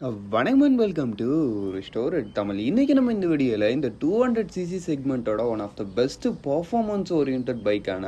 வணக்கம் and welcome to store Tamil. இன்றைக்கி நம்ம இந்த வீடியோவில் இந்த 200cc செக்மெண்ட்டோட one of the best performance oriented பைக்கான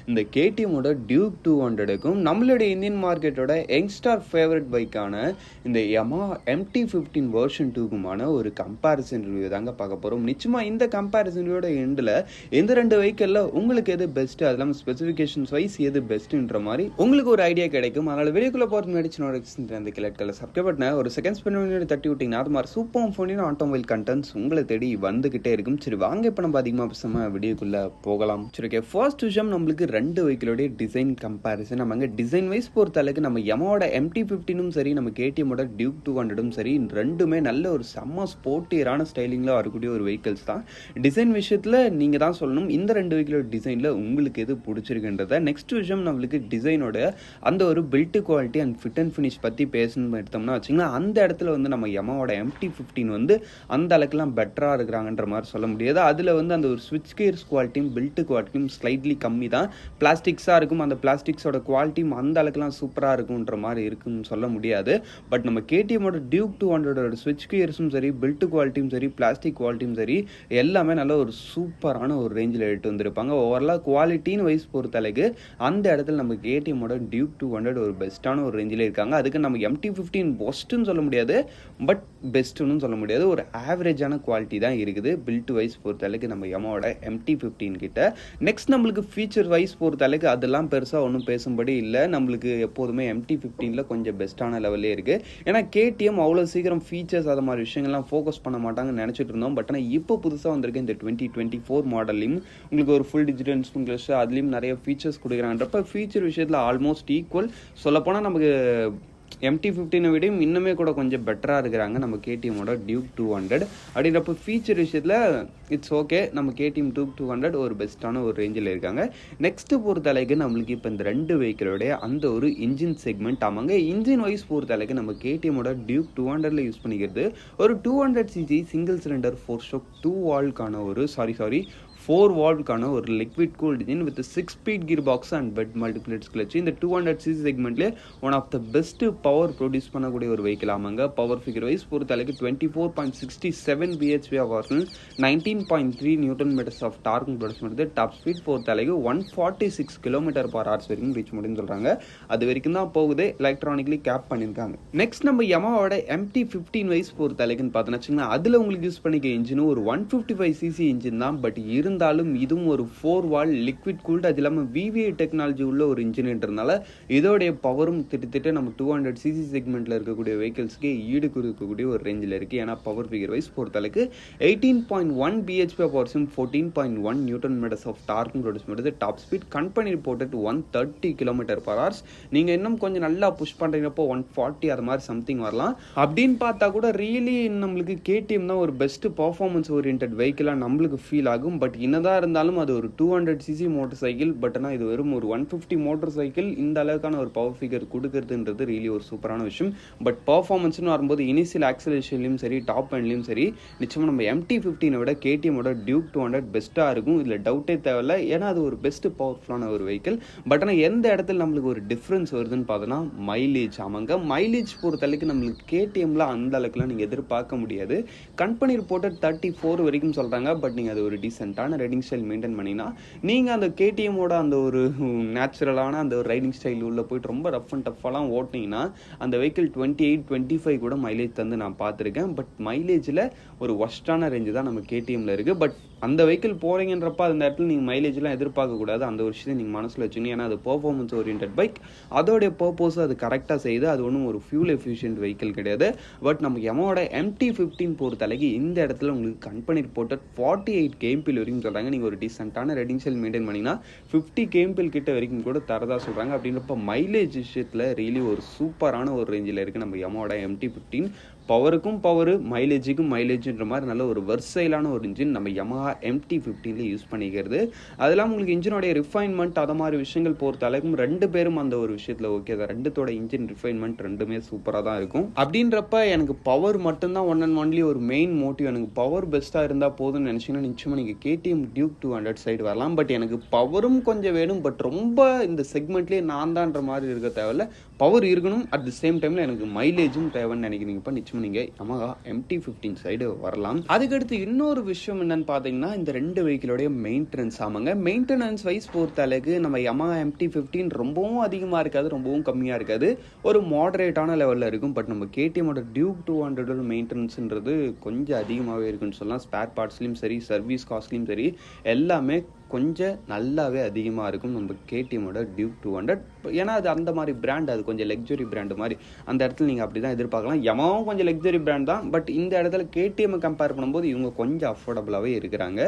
இந்த கேடிஎம்மோட டியூக் 200க்கும் நம்மளுடைய இந்தியன் மார்க்கெட்டோட யங்ஸ்டார் ஃபேவரட் பைக்கான இந்த Yamaha MT-15 வெர்ஷன் 2க்குமான ஒரு கம்பேரிசன் ரிவ்யூ தாங்க பார்க்க போகிறோம். நிச்சயமாக இந்த கம்பேரிசன் ரிவ்யூட எண்டில் எந்த ரெண்டு வெஹிக்கிளில் உங்களுக்கு எது பெஸ்ட்டு, அது இல்லாமல் ஸ்பெசிஃபிகேஷன்ஸ் வைஸ் எது பெஸ்ட்டுன்ற மாதிரி உங்களுக்கு ஒரு ஐடியா கிடைக்கும். அதனால் வீடியோக்குள்ளே போகிறது முன்னாடி அந்த கிளட்களை சப்ஸ்கிரைப் பண்ண ஒரு செகண்ட் தட்டி விட்டீங்கன்னா அது மாதிரி சூப்பர் ஃபோனின் ஆட்டோமொபைல் கண்டென்ட்ஸ் உங்களை தேடி வந்துகிட்டே இருக்கும். சரி வாங்க இப்போ நம்ம அதிகமாக பேசாம வீடியோக்குள்ள போகலாம். சரி ஓகே, ஃபர்ஸ்ட் விஷயம் நம்மளுக்கு ரெண்டு வெஹிக்கிளோடைய டிசைன் கம்பேரிசன். நம்ம அங்கே டிசைன் வைஸ் பொறுத்த அளவுக்கு நம்ம Yamahaவோட MT-15ம் சரி, நம்ம KTMோட டியூக் 200ம் சரி, ரெண்டுமே நல்ல ஒரு செம்ம ஸ்போர்ட்டியரான ஸ்டைலிங்கில் வரக்கூடிய ஒரு வெஹிக்கிள்ஸ் தான். டிசைன் விஷயத்தில் நீங்கள் தான் சொல்லணும் இந்த ரெண்டு வெஹிக்கிளோட டிசைனில் உங்களுக்கு எது பிடிச்சிருக்குன்றத. நெக்ஸ்ட் விஷயம் நம்மளுக்கு டிசைனோட அந்த ஒரு build quality and fit and finish பற்றி பேசணும்னு எடுத்தோம்னா வச்சிங்கன்னா அந்த இடத்துல வந்து நம்ம Yamahaவோட MT-15 வந்து அந்த அளவுக்குலாம் பெட்டராக இருக்கிறாங்கன்ற மாதிரி சொல்ல முடியாது. அதில் வந்து அந்த ஒரு ஸ்விட்ச் கியர்ஸ் குவாலிட்டியும் பில்ட் குவாலிட்டியும் ஸ்லைட்லி கம்மி தான். பிளாஸ்டிக்ஸாக இருக்கும், அந்த பிளாஸ்டிக்ஸோட குவாலிட்டியும் அந்த அளவுக்குலாம் சூப்பராக இருக்குன்ற மாதிரி இருக்குன்னு சொல்ல முடியாது. பட் நம்ம KTMோட டியூக் 200ஓட ஸ்விட்ச் கியர்ஸும் சரி, பில்ட் குவாலிட்டியும் சரி, பிளாஸ்டிக் குவாலிட்டியும் சரி, எல்லாமே நல்ல ஒரு சூப்பரான ஒரு ரேஞ்சில் எடுத்து வந்திருப்பாங்க. ஓவராலாக குவாலிட்டின்னு வைஸ் பொறுத்தளவுக்கு அந்த இடத்துல நம்ம KTMோட டியூக் 200 ஒரு பெஸ்ட்டான ஒரு ரேஞ்சில் இருக்காங்க. அதுக்கு நம்ம MT-15 பெஸ்ட்டுன்னு சொல்ல முடியாது, பட் பெஸ்ட்டுன்னு சொல்ல முடியாது. ஒரு ஆவரேஜான குவாலிட்டி தான் இருக்குது பில்ட் வைஸ் பொறுத்தளவுக்கு நம்ம Yamahaவோட MT-15 கிட்ட. நெக்ஸ்ட் நம்மளுக்கு ஃபீச்சர் வைஸ் பொறுத்தளவுக்கு அதெல்லாம் பெருசாக ஒன்றும் பேசும்படி இல்லை. நம்மளுக்கு எப்போதுமே MT-15ல கொஞ்சம் பெஸ்ட்டான லெவலே இருக்குது. ஏன்னா KTM அவ்வளோ சீக்கிரம் ஃபீச்சர்ஸ் அது மாதிரி விஷயங்கள்லாம் ஃபோக்கஸ் பண்ண மாட்டாங்கன்னு நினச்சிட்டு இருந்தோம். பட் ஆனால் இப்போ புதுசாக வந்திருக்கு இந்த 2024 மாடல்லையும் உங்களுக்கு ஒரு ஃபுல் டிஜிட்டல் இன்ஸ்ட்ருமெண்ட் அதுலேயும் நிறைய ஃபீச்சர்ஸ் கொடுக்குறாங்கன்றப்ப ஃபீச்சர் விஷயத்தில் ஆல்மோஸ்ட் ஈக்குவல். சொல்லப்போனால் நமக்கு MT-15 விடையும் இன்னுமே கூட கொஞ்சம் பெட்டராக இருக்கிறாங்க நம்ம KTMோட டியூக் 200. அப்படின்றப்ப ஃபீச்சர் விஷயத்தில் இட்ஸ் ஓகே, நம்ம KTM டியூக் 200 ஒரு பெஸ்ட்டான ஒரு ரேஞ்சில் இருக்காங்க. நெக்ஸ்ட்டு பொறுத்தளவுக்கு நம்மளுக்கு இப்போ இந்த ரெண்டு வெஹிக்கிளோடைய அந்த ஒரு இன்ஜின் செக்மெண்ட் ஆமாங்க. இன்ஜின் வைஸ் பொறுத்தளவுக்கு நம்ம KTMோட டியூக் 200ல யூஸ் பண்ணிக்கிறது ஒரு 200cc சிங்கிள் சிலிண்டர் 4 ஸ்ட்ரோக் 2 வால்வ்க்கான ஒரு 4 வால்வ்க்கான ஒரு liquid cooled engine with 6 speed gear box and wet multiplates clutch. இந்த 200cc செக்மெண்ட்லேயே one of the best power produce பண்ணக்கூடிய ஒரு வெஹிக்கிள் ஆமாங்க. பவர் ஃபிகர் வைஸ் பொறுத்தளவுக்கு 24.67 bhp அவர்கள் 19.3 newton meters of torque produce பண்ணுறது. டாப் ஸ்பீட் பொறுத்தளவுக்கு 146 km/h வரைக்கும் ரீச் முடியும்னு சொல்கிறாங்க. அது வரைக்கும் தான் போகுது, எலக்ட்ரானிக்லி கேப் பண்ணியிருக்காங்க. நெக்ஸ்ட் நம்ம Yamahaவோட MT-15 வைஸ் பொறுத்தளவுக்குன்னு பார்த்தோன்னு வச்சுங்கன்னா அதில் உங்களுக்கு யூஸ் பண்ணிக்க இன்ஜினும் ஒரு 155cc இன்ஜின் தான். பட் இருந்தாலும் இதுவும் ஒரு 4 வால் லிக்விட் கூல்ட், அது இல்லாமல் VVI டெக்னாலஜி உள்ள ஒரு இன்ஜின்ன்றதுனால இதோடைய பவரும் திட்டத்திட்ட நம்ம 200cc செக்மெண்ட்டில் இருக்கக்கூடிய வெஹிக்கிள்ஸ்க்கு ஈடு கொடுக்கக்கூடிய ஒரு ரேஞ்சில் இருக்குது. ஏன்னா பவர் ஃபிகர் வைஸ் பொறுத்தளவுக்கு 18.1 bhp பவர்ஸும் 14.1 நியூட்டன் மீட்டர்ஸ் ஆஃப் டார்க்கும் ப்ரொடியூஸ் பண்ணுறது. Top speed company reported 130 km/h. நீங்கள் இன்னும் கொஞ்சம் நல்லா புஷ் பண்ணுறீங்கப்போ 140 அது மாதிரி சம்திங் வரலாம். அப்படின்னு பார்த்தா கூட ரியலி நம்மளுக்கு KTM தான் ஒரு பெஸ்ட் பர்ஃபார்மன்ஸ் ஓரியன்ட் வெஹிக்கிளாக நம்மளுக்கு ஃபீல் ஆகும். பட் என்னதான் இருந்தாலும் அது ஒரு 200cc மோட்டர் சைக்கிள். பட் ஆனால் இது வெறும் ஒரு 150 மோட்டர் சைக்கிள் இந்த அளவுக்கான ஒரு பவர் ஃபிகர் கொடுக்கறதுன்றது ரியலி ஒரு சூப்பரான விஷயம். பட் பர்ஃபார்மன்ஸ்னு வரும்போது இனிஷியல் ஆக்சலேஷன்லையும் சரி, டாப் எண்ட்லையும் சரி, நிச்சயமாக நம்ம MT-15 விட KTMோட டியூக் 200 பெஸ்ட்டாக இருக்கும். இதில் டவுட்டே தேவையில்லை. ஏன்னா அது ஒரு பெஸ்ட் பவர்ஃபுல்லான ஒரு வெஹிக்கிள். பட் ஆனால் எந்த இடத்துல நம்மளுக்கு ஒரு டிஃப்ரென்ஸ் வருதுன்னு பார்த்தோன்னா மைலேஜ் ஆமாங்க. மைலேஜ் பொறுத்தளவுக்கு நம்மளுக்கு KTMல அந்த அளவுக்குலாம் நீங்கள் எதிர்பார்க்க முடியாது. கம்பெனி ரிப்போர்ட்டட் 34 வரைக்கும் சொல்கிறாங்க. பட் நீங்கள் அது ஒரு டீசென்ட்டான ரைடிங் ஸ்டைல் மெயின்டைன் பண்ணிங்கன்னா நீங்கள் அந்த KTMோட அந்த ஒரு நேச்சுரலான அந்த ஒரு ரைடிங் ஸ்டைல் உள்ள போயிட்டு ரொம்ப ரஃப் அண்ட் டஃப்பாலாம் ஓட்டினீங்கன்னா அந்த வெஹிக்கிள் 28-25 கூட மைலேஜ் தந்து நான் பார்த்துருக்கேன். பட் மைலேஜில் ஒரு ஒஸ்டான ரேஞ்சு தான் நம்ம KTMல இருக்குது. பட் அந்த வெஹிக்கிள் போகிறீங்கன்றப்ப அந்த இடத்துல நீங்கள் மைலேஜ்லாம் எதிர்பார்க்கக்கூடாது. அந்த ஒரு விஷயத்தை நீங்கள் மனசில் வச்சுக்கணும். ஏன்னா அது பர்ஃபார்மன்ஸ் ஓரியன்ட் பைக், அதோடைய பர்பஸ் அது கரெக்டாக செய்யுது. அது ஒன்றும் ஒரு ஃபியூல் எஃபிஷியன்ட் வெஹிக்கிள் கிடையாது. பட் நம்ம Yamahaவோட MT-15 பொறுத்தளவுக்கு இந்த இடத்துல உங்களுக்கு கம்பெனி ரிப்போர்ட்டட் 48 kmph வரைக்கும் சொல்கிறாங்க. நீங்கள் ஒரு டீசென்ட்டான ரைடிங் ஸ்டைல் மெயின்டைன் பண்ணிங்கன்னா 50 kmph கிட்ட வரைக்கும் கூட தரதா சொல்கிறாங்க. அப்படின்றப்ப மைலேஜ் விஷயத்தில் ரியலி ஒரு சூப்பரான ஒரு ரேஞ்சில் இருக்குது நம்ம Yamahaவோட MT-15. பவருக்கும் பவர், மைலேஜுக்கும் மைலேஜுன்ற மாதிரி நல்ல ஒரு வெர்சைலான ஒரு இன்ஜின் நம்ம Yamaha Yamaha MT-15ல யூஸ் பண்ணிக்கிறது. அதெல்லாம் உங்களுக்கு இன்ஜினோடைய ரிஃபைன்மெண்ட் அது மாதிரி விஷயங்கள் பொறுத்த அளவுக்கும் 2 பேரும் அந்த ஒரு விஷயத்தில் ஓகே தான். 2தோட இன்ஜின் ரிஃபைன்மெண்ட் 2மே சூப்பராக தான் இருக்கும். அப்படின்றப்ப எனக்கு பவர் மட்டும்தான் ஒன் அண்ட் ஒன்லி ஒரு மெயின் மோட்டிவ். எனக்கு பவர் பெஸ்ட்டாக இருந்தால் போதும்னு நினச்சிங்கன்னா நிச்சயமாக நீங்கள் KTM Duke 200 சைடு வரலாம். பட் எனக்கு பவரும் கொஞ்சம் வேணும். பட் ரொம்ப இந்த செக்மெண்ட்லேயே நான் தான்ற மாதிரி இருக்க தேவையில்ல. பவர் இருக்கணும். அட் தி சேம் டைமில் எனக்கு மைலேஜும் தேவைன்னு நினைக்கிறீங்கப்பா நிச்சயமாக நீங்கள் Yamaha MT-15 சைடு வரலாம். அதுக்கடுத்து இன்னொரு விஷயம் என்னன்னு பார்த்தீங்கன்னா இந்த 2 வெஹிக்கிளோடைய மெயின்டெனன்ஸ். ஆமாங்க, மெயின்டெனன்ஸ் வைஸ் பொறுத்த அளவுக்கு நம்ம Yamaha MT-15 ரொம்பவும் அதிகமாக இருக்காது, ரொம்பவும் கம்மியாக இருக்காது, ஒரு மாடரேட்டான லெவலில் இருக்கும். பட் நம்ம KTMோட Duke 200 மெயின்டெனன்ஸ்ன்றது கொஞ்சம் அதிகமாகவே இருக்குன்னு சொல்லலாம். ஸ்பேர் பார்ட்ஸ்லையும் சரி, சர்வீஸ் காஸ்ட்லையும் சரி, எல்லாமே கொஞ்சம் நல்லாவே அதிகமாக இருக்கும் நம்ம KTMோட Duke 200. ஏன்னா அது அந்த மாதிரி பிராண்ட், அது கொஞ்சம் லக்ஸுரி பிராண்டு மாதிரி. அந்த இடத்துல நீங்கள் அப்படி தான் எதிர்பார்க்கலாம். Yamahaவும் கொஞ்சம் லக்ஸுரி பிராண்ட் தான். பட் இந்த இடத்துல KTM கம்பேர் பண்ணும்போது இவங்க கொஞ்சம் அஃபோர்டபுளாகவே இருக்கிறாங்க.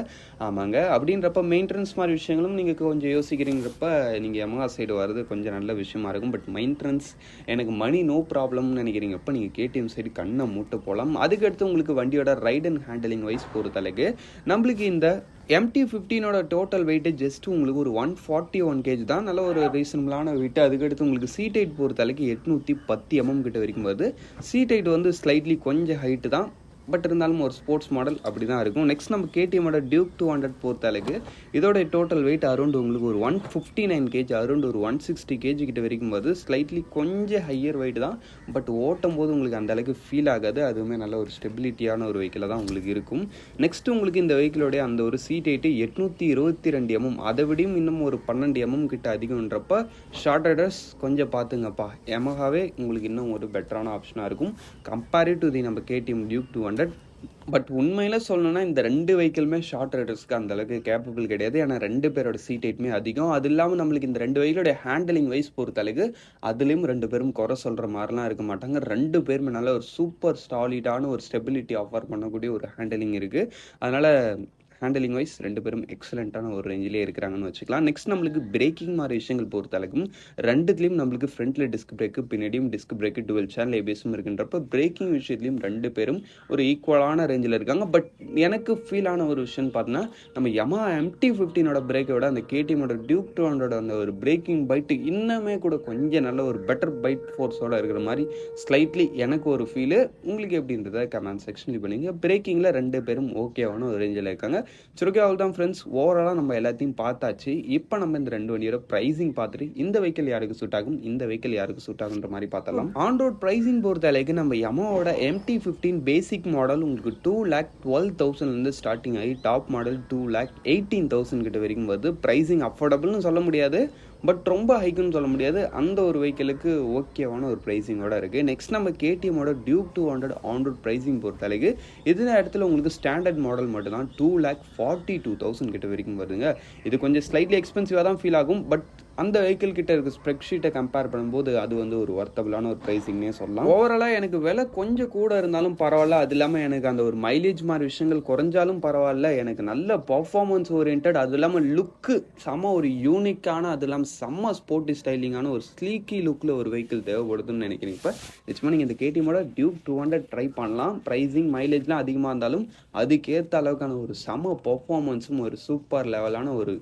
ஆமாங்க, அப்படின்றப்ப மெயின்டெனன்ஸ் மாதிரி விஷயங்களும் நீங்கள் கொஞ்சம் யோசிக்கிறீங்கிறப்ப நீங்கள் Yamaha சைடு வர்றது கொஞ்சம் நல்ல விஷயமா இருக்கும். பட் மெயின்டெனன்ஸ் எனக்கு மணி நோ ப்ராப்ளம்னு நினைக்கிறீங்கப்ப நீங்கள் KTM சைடு கண்ணை மூட்டு போகலாம். அதுக்கடுத்து உங்களுக்கு வண்டியோட ரைட் அண்ட் ஹேண்டலிங் வைஸ் பொறுத்தளவுக்கு நம்மளுக்கு இந்த MT-15ஓட டோட்டல் வெயிட்டு ஜஸ்ட் உங்களுக்கு ஒரு 141 kg தான். நல்ல ஒரு ரீசனபிளான வெயிட். அதுக்கடுத்து உங்களுக்கு சீட் ஹைட் பொறுத்தளவுக்கு 810 mm கிட்ட வரைக்கும் வருது. சீட் ஹைட் வந்து ஸ்லைட்லி கொஞ்சம் ஹைட்டு தான். பட் இருந்தாலும் ஒரு ஸ்போர்ட்ஸ் மாடல் அப்படி தான் இருக்கும். நெக்ஸ்ட் நம்ம KTMோட Duke 200 பொறுத்தளவுக்கு இதோட டோட்டல் வெயிட் அரௌண்ட் உங்களுக்கு ஒரு 159 kg, அரௌண்ட் ஒரு 160 kg கிட்ட வரைக்கும் வருது. ஸ்லைட்லி கொஞ்சம் ஹையர் வெயிட் தான். பட் ஓட்டும் போது உங்களுக்கு அந்த அளவுக்கு ஃபீல் ஆகாது. அதுவுமே நல்ல ஒரு ஸ்டெபிலிட்டியான ஒரு வெஹிக்கிளாக தான் உங்களுக்கு இருக்கும். நெக்ஸ்ட் உங்களுக்கு இந்த வெஹிக்கிளோடைய அந்த ஒரு சீட் ஹைட்டு 822 mm, அதை விடையும் இன்னும் ஒரு 12 mm கிட்ட அதிகம்ன்றப்ப ஷார்ட் ரைடர்ஸ் கொஞ்சம் பார்த்துங்கப்பா, Yamahaவே உங்களுக்கு இன்னும் ஒரு பெட்டரான ஆப்ஷனாக இருக்கும் கம்பேரிவ் டு தி நம்ம KTM Duke 200. பட் உண்மையில் சொல்லணும்னா இந்த 2 வெஹிக்கிளுமே ஷார்ட் ரைடர்ஸ்க்கு அந்த அளவுக்கு கேப்பபிள் கிடையாது. ஏன்னா 2 பேரோட சீட் ஹைட்டுமே அதிகம். அது இல்லாமல் நம்மளுக்கு இந்த 2 வெஹிக்கிளோட ஹேண்டலிங் வைஸ் பொறுத்தளவுக்கு அதுலேயும் 2 பேரும் குறை சொல்கிற மாதிரிலாம் இருக்க மாட்டாங்க. 2 பேருமே நல்ல ஒரு சூப்பர் ஸ்டாலிடான ஒரு ஸ்டெபிலிட்டி ஆஃபர் பண்ணக்கூடிய ஒரு ஹேண்டலிங் இருக்குது. அதனால் ஹேண்டலிங் வைஸ் 2 பேரும் எக்ஸலண்ட்டான ஒரு ரேஞ்சிலே இருக்கிறாங்கன்னு வச்சுக்கலாம். நெக்ஸ்ட் நம்மளுக்கு பிரேக்கிங் மாதிரி விஷயங்கள் பொறுத்தளவுக்கும் 2த்துலேயும் நம்மளுக்கு ஃப்ரண்ட்டில் டிஸ்க் பிரேக்கு, பின்னாடியும் டிஸ்க் பிரேக்கு, டுவெல் சேனல் ஏபிஎஸும் இருக்குன்றப்ப பிரேக்கிங் விஷயத்துலையும் 2 பேரும் ஒரு ஈக்குவலான ரேஞ்சில் இருக்காங்க. பட் எனக்கு ஃபீல் ஆன ஒரு விஷயம்னு பார்த்தீங்கன்னா நம்ம Yamaha MT-15ஓட பிரேக்கை விட அந்த KTMோட Duke 200 அந்த ஒரு பிரேக்கிங் பைட்டு இன்னுமே கூட கொஞ்சம் நல்ல ஒரு பெட்டர் பைட் ஃபோர்ஸோட இருக்கிற மாதிரி ஸ்லைட்லி எனக்கு ஒரு ஃபீலு. உங்களுக்கு எப்படின்றத கமெண்ட் செக்ஷனில் பண்ணுங்க. பிரேக்கிங்கில் 2 பேரும் ஓகேவான ஒரு ரேஞ்சில் இருக்காங்க. சரி, அவ்வளோ தான் ஃப்ரெண்ட்ஸ். ஓவராலாக நம்ம எல்லாத்தையும் பார்த்தாச்சு. இப்போ நம்ம இந்த 2 வண்டியோட ப்ரைஸிங் பார்த்துட்டு இந்த வெஹிக்கிள் யாருக்கு சூட் ஆகும், இந்த வெஹிக்கிள் யாருக்கு சூட் ஆகுன்ற மாதிரி பார்த்தலாம். ஆன் ரோட் ப்ரைஸிங் பொறுத்த அளவுக்கு நம்ம Yamahaவோட MT-15 பேசிக் மாடல் உங்களுக்கு 2,12,000 ஸ்டார்டிங் ஆகி டாப் மாடல் 2,18,000 கிட்ட வரைக்கும் வருது. ப்ரைஸிங் அஃபோர்டபுள்னு சொல்ல முடியாது, பட் ரொம்ப ஹைக்குன்னு சொல்ல முடியாது. அந்த ஒரு வெஹிக்கிளுக்கு ஓகேவான ஒரு ப்ரைஸிங்கோட இருக்குது. நெக்ஸ்ட் நம்ம KTMோட Duke 200 ஆன் ரோட் ப்ரைஸிங் பொறுத்த அளவுக்கு இந்த இடத்துல உங்களுக்கு ஸ்டாண்டர்ட் மாடல் மட்டும் தான் 2,42,000 கிட்ட வரைக்கும் வருதுங்க. இது கொஞ்சம் ஸ்லைட்லி எக்ஸ்பென்சிவாக தான் ஃபீல் ஆகும். பட் அந்த வெஹிக்கிள் கிட்ட இருக்க ஸ்ப்ரெக் ஷீட்டை கம்பேர் பண்ணும்போது அது வந்து ஒரு வர்த்தபிளான ஒரு ப்ரைஸிங்னே சொல்லலாம். ஓவராலாக எனக்கு விலை கொஞ்சம் கூட இருந்தாலும் பரவாயில்ல. அது இல்லாமல் எனக்கு அந்த ஒரு மைலேஜ் மாதிரி விஷயங்கள் குறைஞ்சாலும் பரவாயில்ல. எனக்கு நல்ல பர்ஃபார்மன்ஸ் ஓரியன்ட், அது இல்லாமல் லுக்கு செம்ம ஒரு யூனிக்கான, அது இல்லாமல் செம்ம ஸ்போர்ட்டி ஸ்டைலிங்கான ஒரு ஸ்லீக்கி லுக்கில் ஒரு வெஹிக்கிள் தேவைப்படுதுன்னு நினைக்கிறேன். இப்போ நிச்சயமாக நீங்கள் இந்த KTMோட Duke 200 ட்ரை பண்ணலாம். ப்ரைஸிங் மைலேஜ்லாம் அதிகமாக இருந்தாலும் அதுக்கேற்ற அளவுக்கான ஒரு செம்ம பர்ஃபார்மன்ஸும் ஒரு சூப்பர் லெவலான ஒரு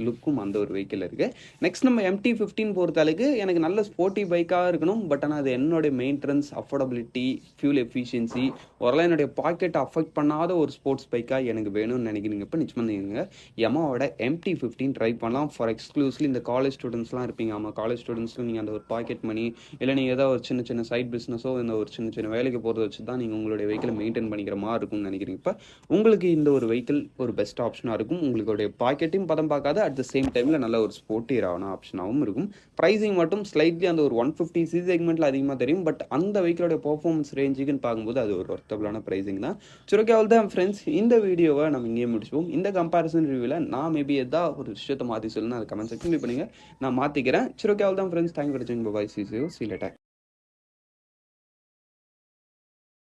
லுக்கும் அந்த ஒரு வெஹிக்கிள் இருக்குது. நெக்ஸ்ட் நம்ம MT-15 பொறுத்தளவுக்கு எனக்கு நல்ல ஸ்போர்ட்டி பைக்காக இருக்கணும். பட் ஆனால் அது என்னுடைய மெயின்டெனன்ஸ், அஃபோர்டபிலிட்டி, ஃபியூல் எஃபிஷியன்சி, ஓரளவு என்னுடைய பாக்கெட்டை அஃபெக்ட் பண்ணாத ஒரு ஸ்போர்ட்ஸ் பைக்காக எனக்கு வேணும்னு நினைக்கிறீங்க. இப்போ நிச்சயமாக நீங்கள் Yamahaவோட MT-15 ட்ரை பண்ணலாம். ஃபார் எக்ஸ்க்ளூசிவ்லி இந்த காலேஜ் ஸ்டூடெண்ட்ஸ்லாம் இருப்பீங்க. ஆமாம், காலேஜ் ஸ்டூடெண்ட்ஸில் நீங்கள் அந்த ஒரு பாக்கெட் மணி இல்லை நீங்கள் ஏதாவது ஒரு சின்ன சின்ன சைட் பிஸ்னஸோ இந்த ஒரு சின்ன சின்ன வேலைக்கு போகிறத வச்சு தான் நீங்கள் உங்களுடைய வெஹிக்கிளை மெயின்டைன் பண்ணிக்கிற மாதிரி இருக்கும்னு நினைக்கிறீங்க. இப்போ உங்களுக்கு இந்த ஒரு வெஹிக்கிள் ஒரு பெஸ்ட் ஆப்ஷனாக இருக்கும். உங்களுடைய பாக்கெட்டையும் பதம் பார்க்காத, அட் த சேம் டைமில் நல்ல ஒரு ஸ்போர்ட்டியரான ஆப்ஷனாகவும் இருக்கும். ப்ரைஸிங் மட்டும் ஸ்லைட்லி அந்த ஒரு 150cc செக்மெண்ட்டில் அதிகமாக தெரியும். பட் அந்த வெஹிக்கிளோட பர்ஃபார்மன்ஸ் ரேஞ்சுக்குன்னு பார்க்கும்போது அது ஒரு ஒர்த்தபிளான ப்ரைஸிங் தான். சரி, அவ்வளோ தான் ஃப்ரெண்ட்ஸ். இந்த வீடியோவை நம்ம இங்கேயே முடிச்சுப்போம். இந்த கம்பேரிசன் ரிவ்யூவில் நான் மேபி எதாவது ஒரு விஷயத்தை மாற்றி சொல்லணும், அது கமெண்ட் செக்ஷன் பண்ணுங்கள், நான் மாற்றிக்கிறேன். சரி, அவ்வளோ தான் ஃப்ரெண்ட்ஸ். தேங்க் ஃபார் வாட்சிங். Bye, see you, see you later.